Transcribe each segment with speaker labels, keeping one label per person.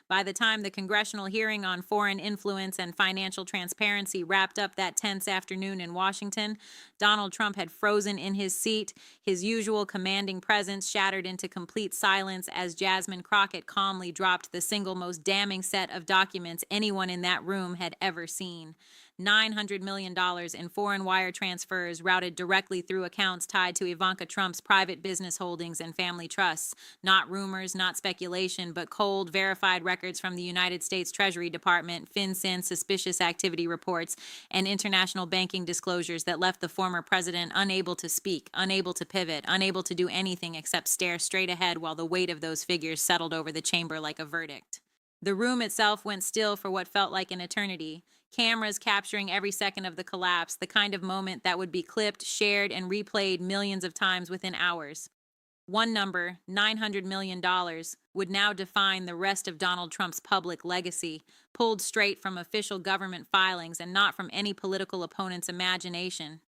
Speaker 1: By the time the congressional hearing on foreign influence and financial transparency wrapped up that tense afternoon in Washington, Donald Trump had frozen in his seat, his usual commanding presence shattered into complete silence as Jasmine Crockett calmly dropped the single most damning set of documents anyone in that room had ever seen. $900 million in foreign wire transfers routed directly through accounts tied to Ivanka Trump's private business holdings and family trusts. Not rumors, not speculation, but cold, verified records from the United States Treasury Department, FinCEN suspicious activity reports, and international banking disclosures that left the former president unable to speak, unable to pivot, unable to do anything except stare straight ahead while the weight of those figures settled over the chamber like a verdict. The room itself went still for what felt like an eternity. Cameras capturing every second of the collapse, the kind of moment that would be clipped, shared, and replayed millions of times within hours. One number, $900 million, would now define the rest of Donald Trump's public legacy, pulled straight from official government filings and not from any political opponent's imagination.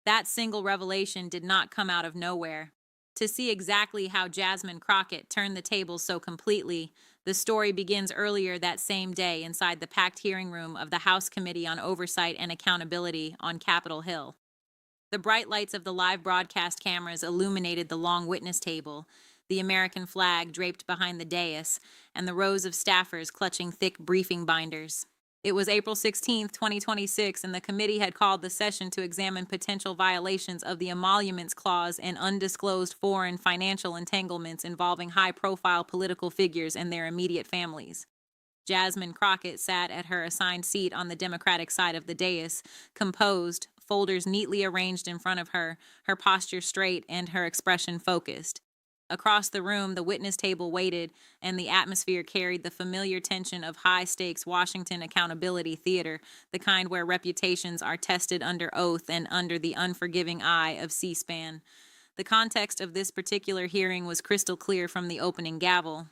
Speaker 1: That single revelation did not come out of nowhere. To see exactly how Jasmine Crockett turned the tables so completely, the story begins earlier that same day inside the packed hearing room of the House Committee on Oversight and Accountability on Capitol Hill. The bright lights of the live broadcast cameras illuminated the long witness table, the American flag draped behind the dais, and the rows of staffers clutching thick briefing binders. It was April 16, 2026, and the committee had called the session to examine potential violations of the Emoluments Clause and undisclosed foreign financial entanglements involving high-profile political figures and their immediate families. Jasmine Crockett sat at her assigned seat on the Democratic side of the dais, composed, folders neatly arranged in front of her, her posture straight and her expression focused. Across the room, the witness table waited, and the atmosphere carried the familiar tension of high-stakes Washington accountability theater, the kind where reputations are tested under oath and under the unforgiving eye of C-SPAN. The context of this particular hearing was crystal clear from the opening gavel.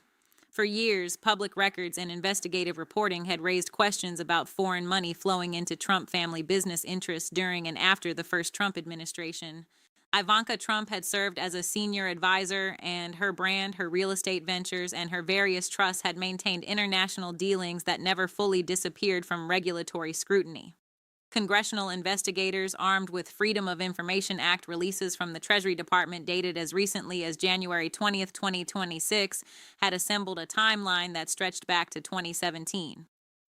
Speaker 1: For years, public records and investigative reporting had raised questions about foreign money flowing into Trump family business interests during and after the first Trump administration. Ivanka Trump had served as a senior advisor, and her brand, her real estate ventures, and her various trusts had maintained international dealings that never fully disappeared from regulatory scrutiny. Congressional investigators, armed with Freedom of Information Act releases from the Treasury Department dated as recently as January 20th, 2026, had assembled a timeline that stretched back to 2017.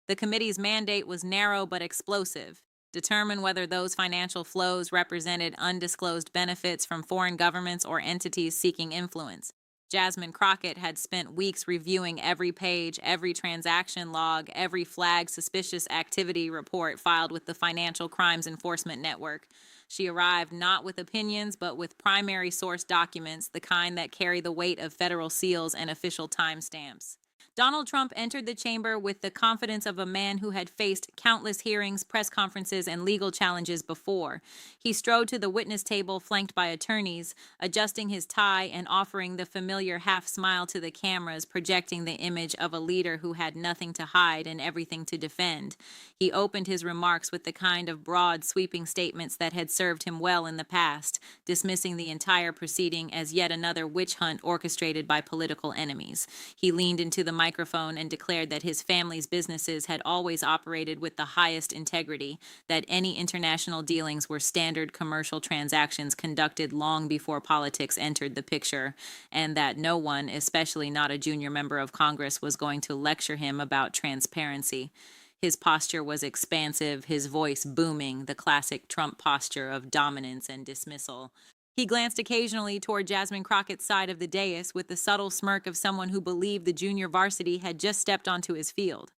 Speaker 1: The committee's mandate was narrow but explosive: determine whether those financial flows represented undisclosed benefits from foreign governments or entities seeking influence. Jasmine Crockett had spent weeks reviewing every page, every transaction log, every flag suspicious activity report filed with the Financial Crimes Enforcement Network. She arrived not with opinions, but with primary source documents, the kind that carry the weight of federal seals and official timestamps. Donald Trump entered the chamber with the confidence of a man who had faced countless hearings, press conferences, and legal challenges before. He strode to the witness table flanked by attorneys, adjusting his tie and offering the familiar half smile to the cameras, projecting the image of a leader who had nothing to hide and everything to defend. He opened his remarks with the kind of broad, sweeping statements that had served him well in the past, dismissing the entire proceeding as yet another witch hunt orchestrated by political enemies. He leaned into the microphone and declared that his family's businesses had always operated with the highest integrity, that any international dealings were standard commercial transactions conducted long before politics entered the picture, and that no one, especially not a junior member of Congress, was going to lecture him about transparency. His posture was expansive, his voice booming, the classic Trump posture of dominance and dismissal. He glanced occasionally toward Jasmine Crockett's side of the dais with the subtle smirk of someone who believed the junior varsity had just stepped onto his field.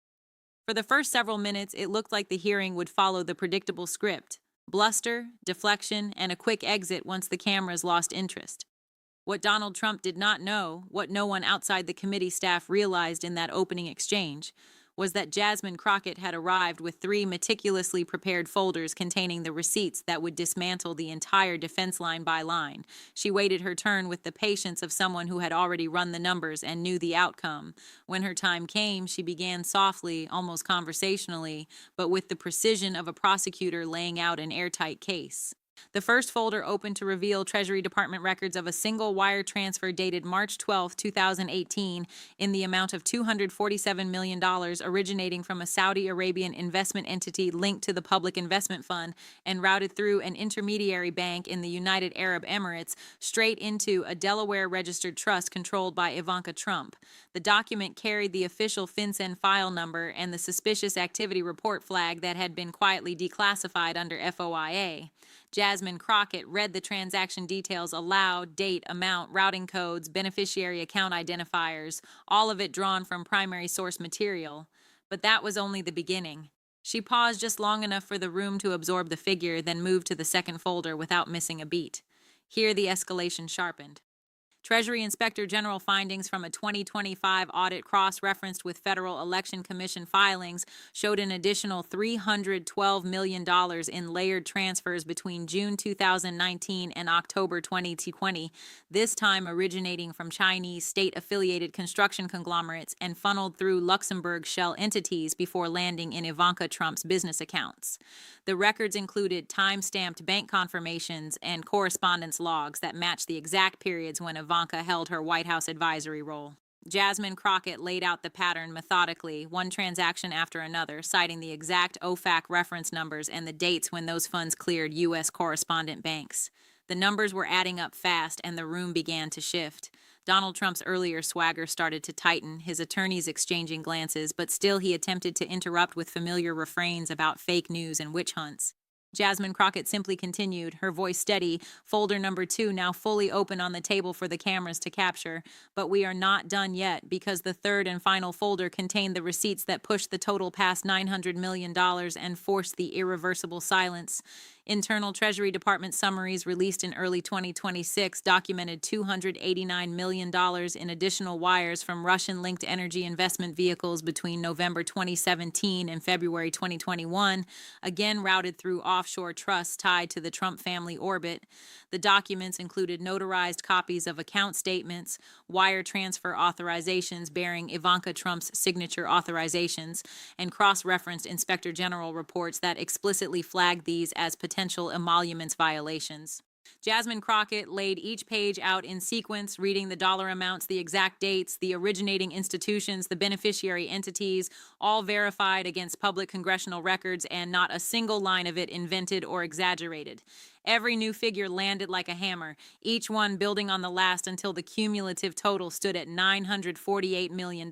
Speaker 1: For the first several minutes, it looked like the hearing would follow the predictable script: bluster, deflection, and a quick exit once the cameras lost interest. What Donald Trump did not know, what no one outside the committee staff realized in that opening exchange, was that Jasmine Crockett had arrived with 3 meticulously prepared folders containing the receipts that would dismantle the entire defense line by line. She waited her turn with the patience of someone who had already run the numbers and knew the outcome. When her time came, she began softly, almost conversationally, but with the precision of a prosecutor laying out an airtight case. The first folder opened to reveal Treasury Department records of a single wire transfer dated March 12, 2018, in the amount of $247 million originating from a Saudi Arabian investment entity linked to the Public Investment Fund and routed through an intermediary bank in the United Arab Emirates straight into a Delaware-registered trust controlled by Ivanka Trump. The document carried the official FinCEN file number and the suspicious activity report flag that had been quietly declassified under FOIA. Jasmine Crockett read the transaction details aloud: date, amount, routing codes, beneficiary account identifiers, all of it drawn from primary source material. But that was only the beginning. She paused just long enough for the room to absorb the figure, then moved to the second folder without missing a beat. Here the escalation sharpened. Treasury Inspector General findings from a 2025 audit cross-referenced with Federal Election Commission filings showed an additional $312 million in layered transfers between June 2019 and October 2020, this time originating from Chinese state-affiliated construction conglomerates and funneled through Luxembourg shell entities before landing in Ivanka Trump's business accounts. The records included time-stamped bank confirmations and correspondence logs that matched the exact periods when Ivanka held her White House advisory role. Jasmine Crockett laid out the pattern methodically, one transaction after another, citing the exact OFAC reference numbers and the dates when those funds cleared U.S. correspondent banks. The numbers were adding up fast, and the room began to shift. Donald Trump's earlier swagger started to tighten, his attorneys exchanging glances, but still he attempted to interrupt with familiar refrains about fake news and witch hunts. Jasmine Crockett simply continued, her voice steady, folder number 2 now fully open on the table for the cameras to capture. But we are not done yet, because the third and final folder contained the receipts that pushed the total past $900 million and forced the irreversible silence. Internal Treasury Department summaries released in early 2026 documented $289 million in additional wires from Russian-linked energy investment vehicles between November 2017 and February 2021, again routed through offshore trusts tied to the Trump family orbit. The documents included notarized copies of account statements, wire transfer authorizations bearing Ivanka Trump's signature authorizations, and cross-referenced Inspector General reports that explicitly flagged these as potential emoluments violations. Jasmine Crockett laid each page out in sequence, reading the dollar amounts, the exact dates, the originating institutions, the beneficiary entities, all verified against public congressional records, and not a single line of it invented or exaggerated. Every new figure landed like a hammer, each one building on the last until the cumulative total stood at $948 million,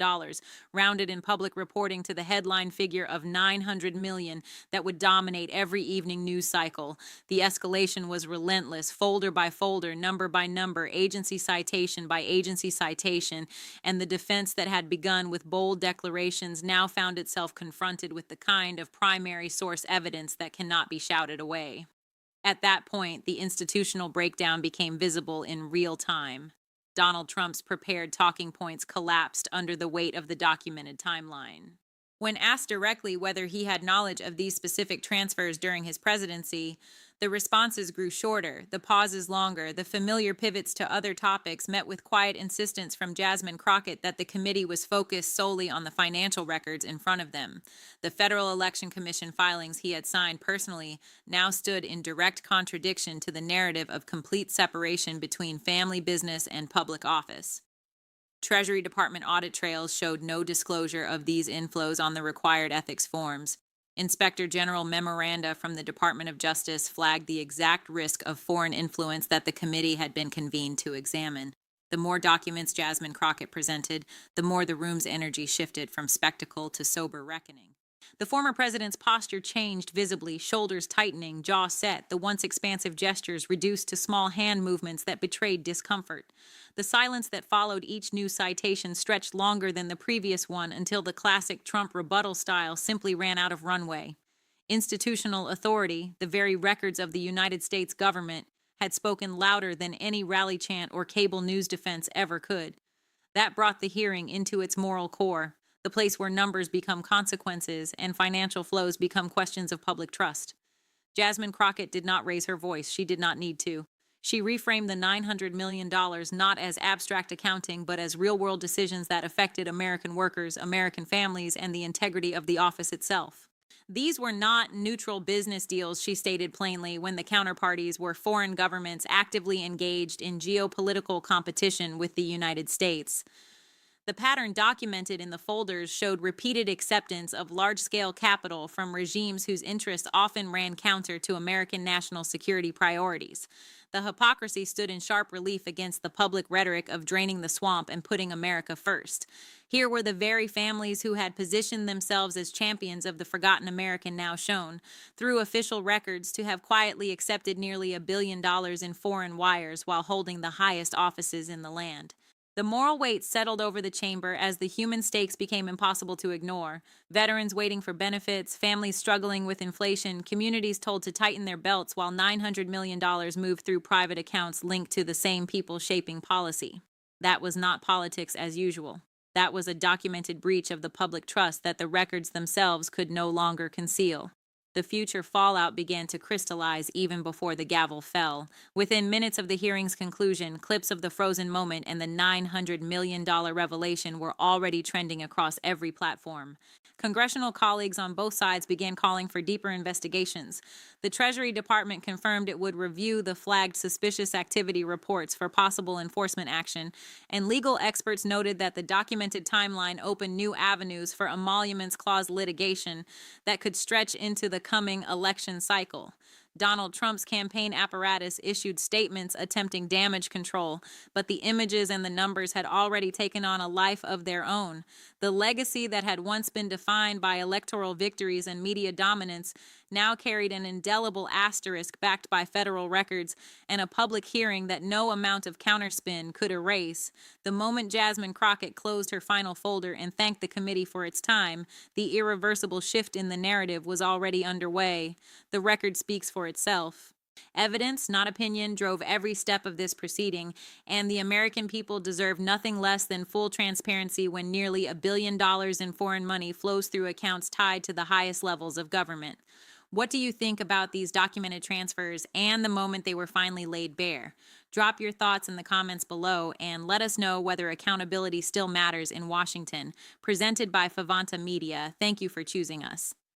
Speaker 1: rounded in public reporting to the headline figure of $900 million that would dominate every evening news cycle. The escalation was relentless, folder by folder, number by number, agency citation by agency citation, and the defense that had begun with bold declarations now found itself confronted with the kind of primary source evidence that cannot be shouted away. At that point, the institutional breakdown became visible in real time. Donald Trump's prepared talking points collapsed under the weight of the documented timeline. When asked directly whether he had knowledge of these specific transfers during his presidency, the responses grew shorter, the pauses longer, the familiar pivots to other topics met with quiet insistence from Jasmine Crockett that the committee was focused solely on the financial records in front of them. The Federal Election Commission filings he had signed personally now stood in direct contradiction to the narrative of complete separation between family business and public office. Treasury Department audit trails showed no disclosure of these inflows on the required ethics forms. Inspector General memoranda from the Department of Justice flagged the exact risk of foreign influence that the committee had been convened to examine. The more documents Jasmine Crockett presented, the more the room's energy shifted from spectacle to sober reckoning. The former president's posture changed visibly, shoulders tightening, jaw set, the once expansive gestures reduced to small hand movements that betrayed discomfort. The silence that followed each new citation stretched longer than the previous one until the classic Trump rebuttal style simply ran out of runway. Institutional authority, the very records of the United States government, had spoken louder than any rally chant or cable news defense ever could. That brought the hearing into its moral core, the place where numbers become consequences and financial flows become questions of public trust. Jasmine Crockett did not raise her voice. She did not need to. She reframed the $900 million not as abstract accounting, but as real-world decisions that affected American workers, American families, and the integrity of the office itself. These were not neutral business deals, she stated plainly, when the counterparties were foreign governments actively engaged in geopolitical competition with the United States. The pattern documented in the folders showed repeated acceptance of large-scale capital from regimes whose interests often ran counter to American national security priorities. The hypocrisy stood in sharp relief against the public rhetoric of draining the swamp and putting America first. Here were the very families who had positioned themselves as champions of the forgotten American now shown, through official records, to have quietly accepted nearly $1 billion in foreign wires while holding the highest offices in the land. The moral weight settled over the chamber as the human stakes became impossible to ignore. Veterans waiting for benefits, families struggling with inflation, communities told to tighten their belts while $900 million moved through private accounts linked to the same people shaping policy. That was not politics as usual. That was a documented breach of the public trust that the records themselves could no longer conceal. The future fallout began to crystallize even before the gavel fell. Within minutes of the hearing's conclusion, clips of the frozen moment and the $900 million revelation were already trending across every platform. Congressional colleagues on both sides began calling for deeper investigations. The Treasury Department confirmed it would review the flagged suspicious activity reports for possible enforcement action, and legal experts noted that the documented timeline opened new avenues for emoluments clause litigation that could stretch into the coming election cycle. Donald Trump's campaign apparatus issued statements attempting damage control, but the images and the numbers had already taken on a life of their own. The legacy that had once been defined by electoral victories and media dominance now carried an indelible asterisk backed by federal records and a public hearing that no amount of counterspin could erase. The moment Jasmine Crockett closed her final folder and thanked the committee for its time, the irreversible shift in the narrative was already underway. The record speaks for itself. Evidence, not opinion, drove every step of this proceeding, and the American people deserve nothing less than full transparency when nearly $1 billion in foreign money flows through accounts tied to the highest levels of government. What do you think about these documented transfers and the moment they were finally laid bare? Drop your thoughts in the comments below and let us know whether accountability still matters in Washington. Presented by Favanta Media. Thank you for choosing us.